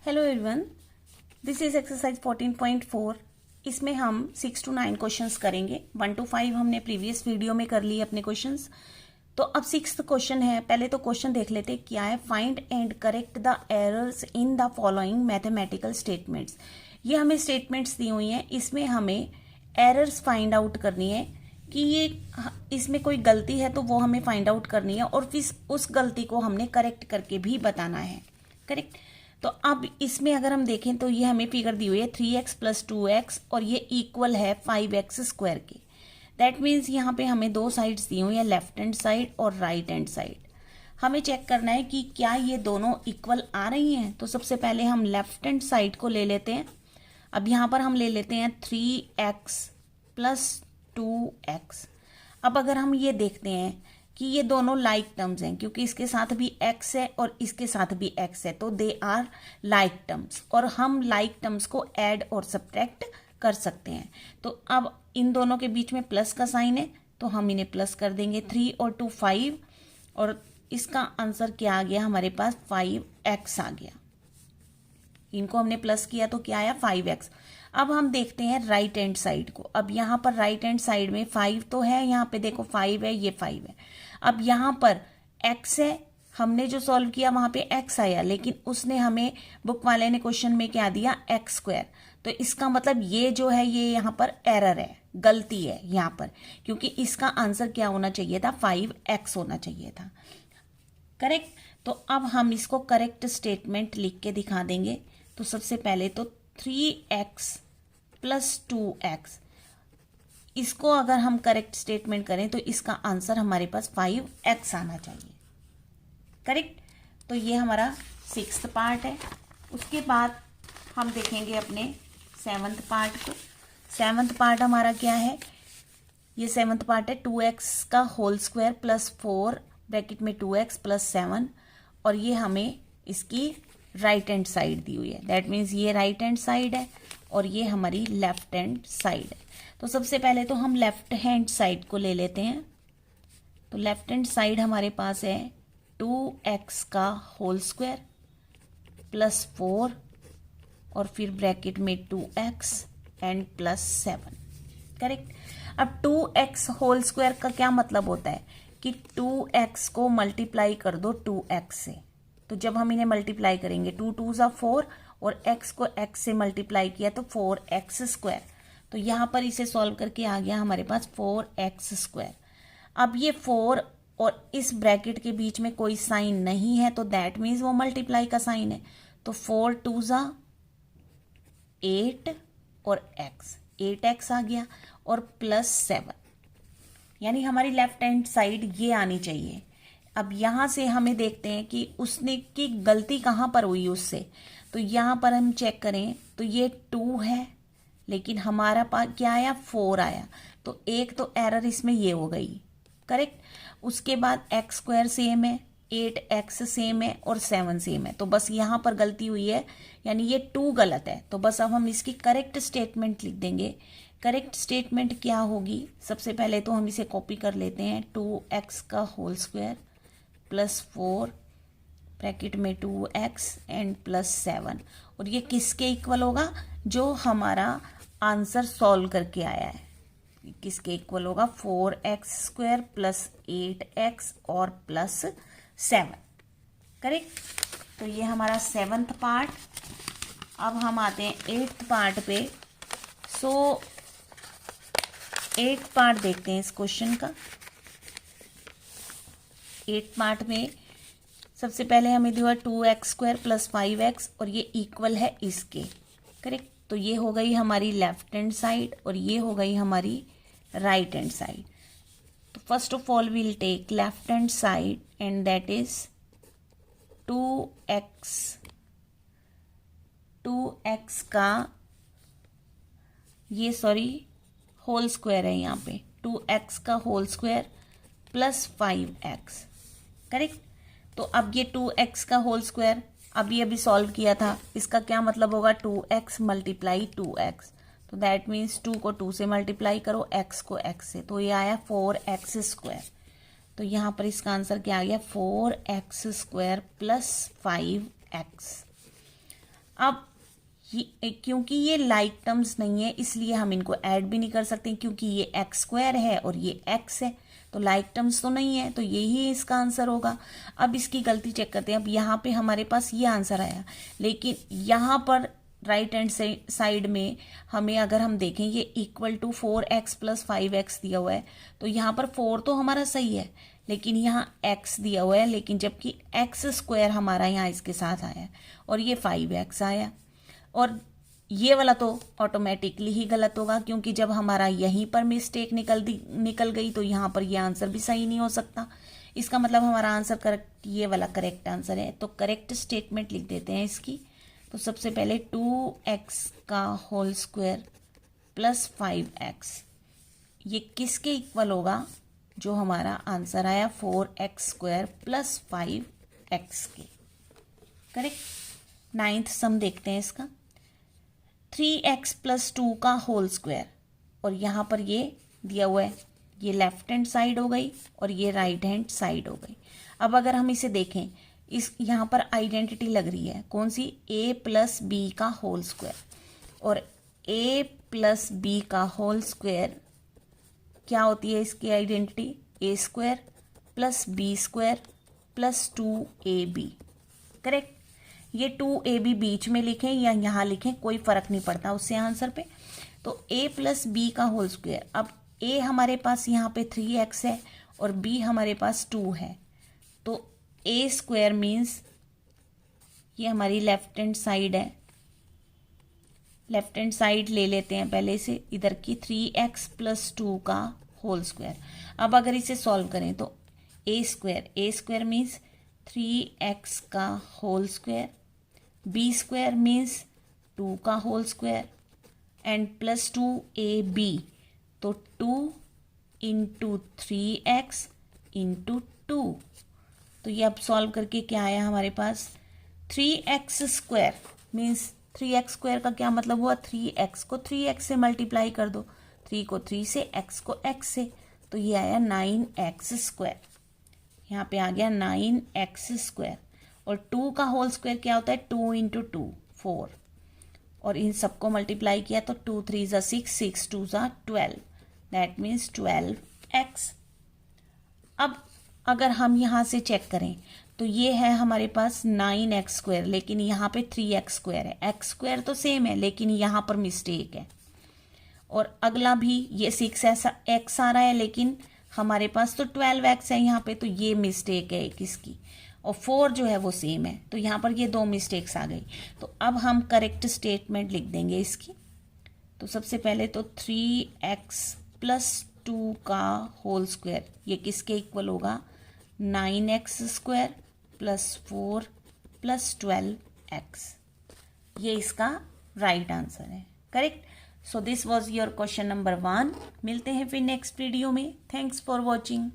Hello everyone, this is exercise 14.4। इसमें हम 6 to 9 questions करेंगे। 1 to 5 हमने प्रीवियस वीडियो में कर लिए अपने क्वेश्चंस। तो अब 6th क्वेश्चन है। पहले तो क्वेश्चन देख लेते हैं क्या है। Find and correct the errors in the following mathematical statements. ये हमें स्टेटमेंट्स दी हुई हैं, इसमें हमें एरर्स फाइंड आउट करनी है कि ये इसमें कोई गलती है तो वो हमें फाइंड आउट करनी है और फिर उस गलती को हमने करेक्ट करके भी बताना है। करेक्ट। तो अब इसमें अगर हम देखें तो ये हमें फिगर दी हुई है 3x + 2x और ये इक्वल है 5x² के। दैट मीन्स यहाँ पे हमें दो साइड्स दी हुई है, लेफ्ट हैंड साइड और राइट हैंड साइड। हमें चेक करना है कि क्या ये दोनों इक्वल आ रही हैं। तो सबसे पहले हम लेफ्ट हैंड साइड को ले लेते हैं। अब यहाँ पर हम ले लेते हैं 3x + 2x। अब अगर हम ये देखते हैं कि ये दोनों लाइक टर्म्स हैं, क्योंकि इसके साथ भी x है और इसके साथ भी x है, तो दे आर लाइक टर्म्स और हम लाइक टर्म्स को ऐड और सब्ट्रैक्ट कर सकते हैं। तो अब इन दोनों के बीच में प्लस का साइन है तो हम इन्हें प्लस कर देंगे। 3 और 2 5 और इसका आंसर क्या आ गया हमारे पास 5x आ गया। इनको हमने प्लस किया तो क्या आया 5x। अब हम देखते हैं राइट हैंड साइड को। अब यहाँ पर राइट हैंड साइड में 5 तो है, यहाँ पे देखो 5 है, ये 5 है। अब यहाँ पर x है, हमने जो सॉल्व किया वहां पे x आया, लेकिन उसने हमें बुक वाले ने क्वेश्चन में क्या दिया x²। तो इसका मतलब ये जो है ये यहाँ पर एरर है, गलती है यहाँ पर, क्योंकि इसका आंसर क्या होना चाहिए था 5x होना चाहिए था। करेक्ट। तो अब हम इसको करेक्ट स्टेटमेंट लिख के दिखा देंगे। तो सबसे पहले तो 3x + 2x, इसको अगर हम करेक्ट स्टेटमेंट करें तो इसका आंसर हमारे पास 5x आना चाहिए। करेक्ट। तो ये हमारा 6th पार्ट है। उसके बाद हम देखेंगे अपने 7th पार्ट को। 7th पार्ट हमारा क्या है, ये 7th पार्ट है 2x² + 4 ब्रैकेट में 2x + 7 और ये हमें इसकी राइट हैंड साइड दी हुई है। दैट मीन्स ये राइट हैंड साइड है और ये हमारी लेफ्ट हैंड साइड है। तो सबसे पहले तो हम लेफ्ट हैंड साइड को ले लेते हैं। तो लेफ्ट हैंड साइड हमारे पास है 2x² + 4 और फिर ब्रैकेट में 2x एंड +7। करेक्ट। अब 2x² का क्या मतलब होता है कि 2x को मल्टीप्लाई कर दो 2x से। तो जब हम इन्हें मल्टीप्लाई करेंगे 2 2 = 4 और x को x से मल्टीप्लाई किया तो 4x²। तो यहाँ पर इसे सॉल्व करके आ गया हमारे पास 4x²। अब ये 4 और इस ब्रैकेट के बीच में कोई साइन नहीं है तो दैट मीन्स वो मल्टीप्लाई का साइन है। तो 4 2 = 8 और x 8x आ गया और +7, यानी हमारी लेफ्ट हैंड साइड ये आनी चाहिए। अब यहाँ से हमें देखते हैं कि उसने की गलती कहाँ पर हुई उससे। तो यहाँ पर हम चेक करें तो ये 2 है लेकिन हमारा पास क्या आया 4 आया, तो एक तो एरर इसमें ये हो गई। करेक्ट। उसके बाद x² सेम है, 8x सेम है और 7 सेम है, तो बस यहाँ पर गलती हुई है, यानी ये 2 गलत है। तो बस अब हम इसकी करेक्ट स्टेटमेंट लिख देंगे। करेक्ट स्टेटमेंट क्या होगी, सबसे पहले तो हम इसे कॉपी कर लेते हैं। 2x² + 4 ब्रैकेट में 2x एंड +7 और ये किसके इक्वल होगा, जो हमारा आंसर सॉल्व करके आया है। किसके इक्वल होगा 4x² + 8x और +7। करेक्ट। तो ये हमारा 7th पार्ट। अब हम आते हैं 8th पार्ट पे। सो 8th पार्ट देखते हैं इस क्वेश्चन का। 8th पार्ट में सबसे पहले हमें दिया 2x² + 5x और ये इक्वल है इसके। करेक्ट। तो ये हो गई हमारी लेफ्ट हैंड साइड और ये हो गई हमारी राइट हैंड साइड। तो first of all we'll take left hand side and that is 2x का ये होल स्क्वायर है, यहाँ पे 2x का होल स्क्वायर + 5x। करेक्ट। तो अब ये 2x का होल स्क्वायर अभी सॉल्व किया था, इसका क्या मतलब होगा 2x × 2x। तो दैट मीन्स 2 को 2 से मल्टीप्लाई करो, x को x से, तो ये आया 4x²। तो यहाँ पर इसका आंसर क्या आ गया 4x² + 5x। अब क्योंकि ये लाइक टर्म्स नहीं है इसलिए हम इनको ऐड भी नहीं कर सकते, क्योंकि ये एक्स स्क्वायर है और ये एक्स है, तो लाइक टर्म्स तो नहीं है, तो यही इसका आंसर होगा। अब इसकी गलती चेक करते हैं। अब यहाँ पे हमारे पास ये आंसर आया, लेकिन यहाँ पर राइट हैंड साइड में हमें अगर हम देखें ये इक्वल टू 4x + 5x दिया हुआ है, तो यहाँ पर 4 तो हमारा सही है, लेकिन यहाँ x दिया हुआ है, लेकिन जबकि x² हमारा यहाँ इसके साथ आया और ये 5x आया, और ये वाला तो ऑटोमेटिकली ही गलत होगा, क्योंकि जब हमारा यहीं पर मिस्टेक निकल गई तो यहाँ पर ये आंसर भी सही नहीं हो सकता। इसका मतलब हमारा आंसर करेक्ट, ये वाला करेक्ट आंसर है। तो करेक्ट स्टेटमेंट लिख देते हैं इसकी। तो सबसे पहले 2x² + 5x ये किसके इक्वल होगा? जो हमारा आंसर आया 4x² + 5x के। करेक्ट। 9th सम देखते हैं इसका। 3x + 2 का होल स्क्वायर, और यहाँ पर ये दिया हुआ है, ये लेफ्ट हैंड साइड हो गई और ये राइट हैंड साइड हो गई। अब अगर हम इसे देखें, इस यहाँ पर आइडेंटिटी लग रही है कौन सी? a + b का होल स्क्वायर, और a + b का होल स्क्वायर क्या होती है इसकी identity? a² + b² + 2ab। Correct. ये 2ab बीच में लिखें या यहाँ लिखें कोई फर्क नहीं पड़ता उससे आंसर पे। तो a + b का होल स्क्वायर, अब a हमारे पास यहाँ पे 3x है और b हमारे पास 2 है, तो a² मीन्स ये हमारी लेफ्ट हैंड साइड है, लेफ्ट हैंड साइड ले लेते हैं पहले से इधर की, 3x + 2 का होल स्क्वायर। अब अगर इसे सॉल्व करें तो a² मीन्स 3x का होल स्क्वायर, b² मीन्स 2 का होल स्क्वायर, एंड + 2ab, तो 2 × 3x × 2। तो ये अब सॉल्व करके क्या आया हमारे पास? 3x² मीन्स 3x² का क्या मतलब हुआ? 3x को 3x से मल्टीप्लाई कर दो, 3 को 3 से, x को x से, तो ये आया 9x²। यहाँ पे आ गया 9x², और 2 का होल स्क्वायर क्या होता है? 2 × 2 4, और इन सबको मल्टीप्लाई किया तो 2 × 3 = 6, 6 × 2 = 12, दैट मीन्स 12x। अब अगर हम यहाँ से चेक करें तो ये है हमारे पास 9x², लेकिन यहाँ पे 3x² है। x² तो सेम है, लेकिन यहाँ पर मिस्टेक है। और अगला भी ये 6 ऐसा x आ रहा है, लेकिन हमारे पास तो 12x है यहाँ पे, तो ये मिस्टेक है किसकी? और 4 जो है वो सेम है, तो यहाँ पर ये 2 मिस्टेक्स आ गई। तो अब हम करेक्ट स्टेटमेंट लिख देंगे इसकी। तो सबसे पहले तो 3x + 2 का होल स्क्वायर, ये किसके इक्वल होगा? 9x² + 4 + 12x। ये इसका राइट आंसर है। Correct. So this was your question number 1। मिलते हैं फिर नेक्स्ट वीडियो में। Thanks for watching.